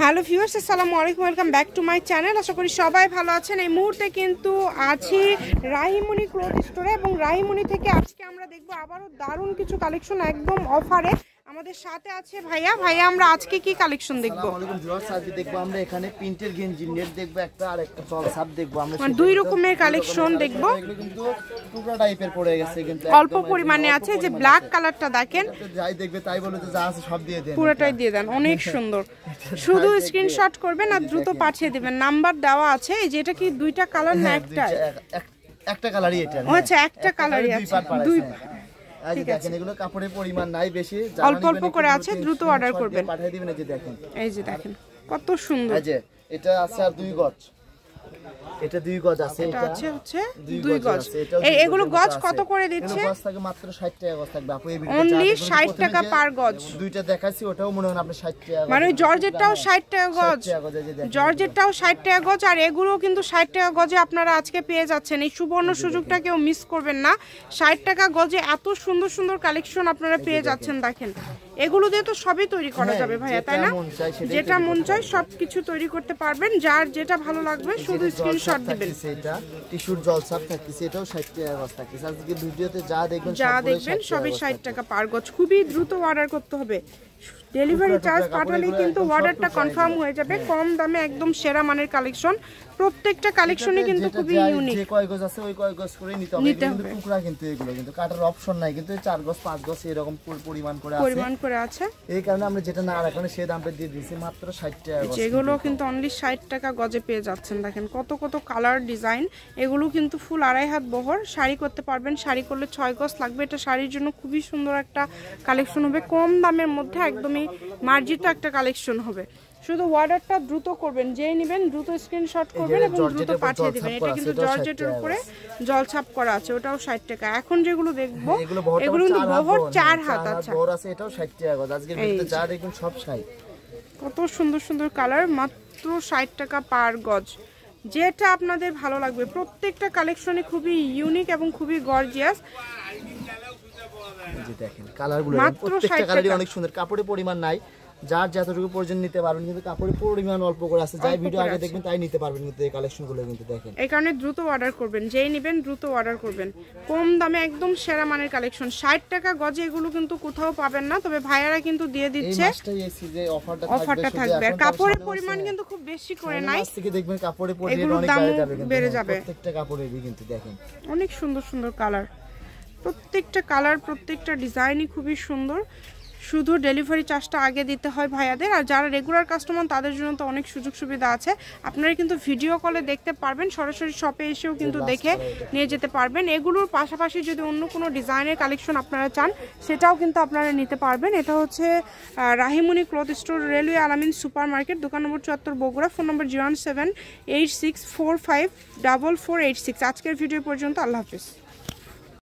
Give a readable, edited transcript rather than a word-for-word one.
Hello viewers, আসসালামু আলাইকুম, welcome back to my channel. আশা করি সবাই ভালো আছেন। এই মুহূর্তে কিন্তু আছি রাহিমণি ক্লথ স্টোরে এবং রাহিমণি থেকে আজকে আমরা দেখবো আবারও দারুণ কিছু কালেকশন একদম অফারে। আমাদের সাথে আছে ভাইয়া। আমরা আজকে কি কালেকশন দেখবো? আসসালামু আলাইকুম ভিউয়ার্স, আজকে দেখবো আমরা এখানে প্রিন্টের গেঞ্জি নেট দেখবো একটা আর একটা জলছাপ দেখবো। আমরা দুই রকমের কালেকশন দেখবো। এগুলো কিন্তু টুকরা টাইপের পড়ে গেছে, কিন্তু অল্প পরিমাণে আছে। যে ব্ল্যাক কালারটা দেখেন, যাই দেখবে তাই বলে যে যা আছে সব দিয়ে দেন, পুরোটাই দিয়ে দেন। অনেক সুন্দর। শুধু স্ক্রিনশট করবেন আর দ্রুত পাঠিয়ে দিবেন। নাম্বার দেওয়া আছে। এই যে এটা কি দুইটা কালার না একটা? একটা কালারই এটা। আচ্ছা, একটা কালারই আছে। দুই আজ দেখেন এগুলো কাপড়ের পরিমাণ নাই বেশি, অল্প অল্প করে আছে, দ্রুত অর্ডার করবেন। পাঠিয়ে দিবেন। এই যে দেখেন, এই যে দেখেন কত সুন্দর। এই যে এটা আছে আর 2 গজ, এটা 2 গজ আছে, এটা আছে হচ্ছে 2 গজ। এগুলো গজ কত করে দিচ্ছে? গজ থাকে মাত্র 60 টাকা গজ থাকবে আপু। এই ভিডিওতে অনলি 60 টাকা পার গজ। দুইটা দেখাচ্ছি, ওটাও মনে হয় আপনি 60 টাকা গজ, মানে জর্জেটটাও 60 টাকা গজ, জর্জেটটাও 60 টাকা গজ। আর এগুলো কিন্তু 60 টাকা গজে আপনারা আজকে পেয়ে যাচ্ছেন। এই সুবর্ণ সুযোগটা কেউ মিস করবেন না। 60 টাকা গজে এত সুন্দর সুন্দর কালেকশন আপনারা পেয়ে যাচ্ছেন। দেখেন এগুলো দিয়ে তো সবই তৈরি করা যাবে ভাইয়া, তাই না? যেটা মন চায় সবকিছু তৈরি করতে পারবেন। যার যেটা ভালো লাগবে শুধু স্ক্রিনশট দিবেন। এটা টিস্যুর জলছাপ থাকতেছে, এটাও 60 টাকা গজ থাকতেছে। আজকে ভিডিওতে যা দেখবেন সবই 60 টাকা পার গজ। খুবই দ্রুত অর্ডার করতে হবে। ডেলিভারি চার্জ পাঠালেই কিন্তু অর্ডারটা কনফার্ম হয়ে যাবে। কম দামে একদম সেরা মানের কালেকশন। প্রত্যেকটা কালেকশনই কিন্তু খুবই ইউনিক। যে কয় গজ আছে ওই কয় গজ করে নিতে হবে। কিন্তু টুকরা কিন্তু এগুলো কিন্তু কাটার অপশন নাই, কিন্তু 4 গজ 5 গজ এরকম পরিমাণ করে আছে। এই কারণে আমরা যেটা না রাখলে সেই দামটা দিয়ে দিয়েছি মাত্র 60 টাকা গজ। যেগুলো কিন্তু অনলি 60 টাকা গজে পেয়ে যাচ্ছেন। দেখেন কত কত কালার ডিজাইন। এগুলো কিন্তু ফুল 2.5 হাত বহর। শাড়ি করতে পারবেন। শাড়ি করলে 6 গজ লাগবে। এটা শাড়ির জন্য খুবই সুন্দর একটা কালেকশন হবে। কম দামের মধ্যে একদমই মার্জিত একটা কালেকশন হবে। শুধু অর্ডারটা দ্রুত করবেন। যেই নেবেন দ্রুত স্ক্রিনশট করবেন এবং দ্রুত পাঠিয়ে দিবেন। এটা কিন্তু জর্জেটের উপরে জলছাপ করা আছে, ওটাও 60 টাকা। এখন যেগুলো দেখবো এগুলো কিন্তু বহর 4 হাত। আচ্ছা, বহর আছে, এটাও 60 টাকা গজ। আজকে ভিডিওতে যা দেখুন সব 60। কত সুন্দর সুন্দর কালার, মাত্র 60 টাকা পার গজ। যেটা আপনাদের ভালো লাগবে। প্রত্যেকটা কালেকশনই খুবই ইউনিক এবং খুবই গর্জিয়াস। এই যে দেখেন কালারগুলো, প্রত্যেকটা কালারই অনেক সুন্দর। কাপড়ের পরিমাণ নাই, যার যতটুকু প্রয়োজন নিতে পারবেন, কিন্তু কাপড়ের পরিমাণ অল্প করে আছে। যাই ভিডিও আগে দেখবেন তাই নিতে পারবেন। কিন্তু এই কালেকশনগুলো কিন্তু দেখেন, এই কারণে দ্রুত অর্ডার করবেন। যেই নেবেন দ্রুত অর্ডার করবেন। কম দামে একদম সেরা মানের কালেকশন। 60 টাকা গজে এগুলো কিন্তু কোথাও পাবেন না। তবে ভাইয়ারা কিন্তু দিয়ে দিচ্ছে, এই মাসটাই এই যে অফারটা থাকবে। আর কাপড়ের পরিমাণ কিন্তু খুব বেশি করে নাই। আজকে দেখবেন কাপড়ের পরিমাণ অনেক বেড়ে যাবে। প্রত্যেকটা কাপড়েরই কিন্তু দেখেন অনেক সুন্দর সুন্দর কালার। প্রত্যেকটা কালার, প্রত্যেকটা ডিজাইনই খুবই সুন্দর। শুধু ডেলিভারি চার্জটা আগে দিতে হয় ভাইয়াদের। আর যারা রেগুলার কাস্টমার তাদের জন্য তো অনেক সুযোগ সুবিধা আছে। আপনারা কিন্তু ভিডিও কলে দেখতে পারবেন, সরাসরি শপে এসেও কিন্তু দেখে নিয়ে যেতে পারবেন। এগুলোর পাশাপাশি যদি অন্য কোনো ডিজাইনের কালেকশন আপনারা চান সেটাও কিন্তু আপনারা নিতে পারবেন। এটা হচ্ছে রাহিমণি ক্লথ স্টোর, রেলওয়ে আলামিন সুপার মার্কেট, দোকান নম্বর 74 বগুড়া। ফোন নম্বর 01786454486। আজকের ভিডিও পর্যন্ত। আল্লাহ হাফিজ।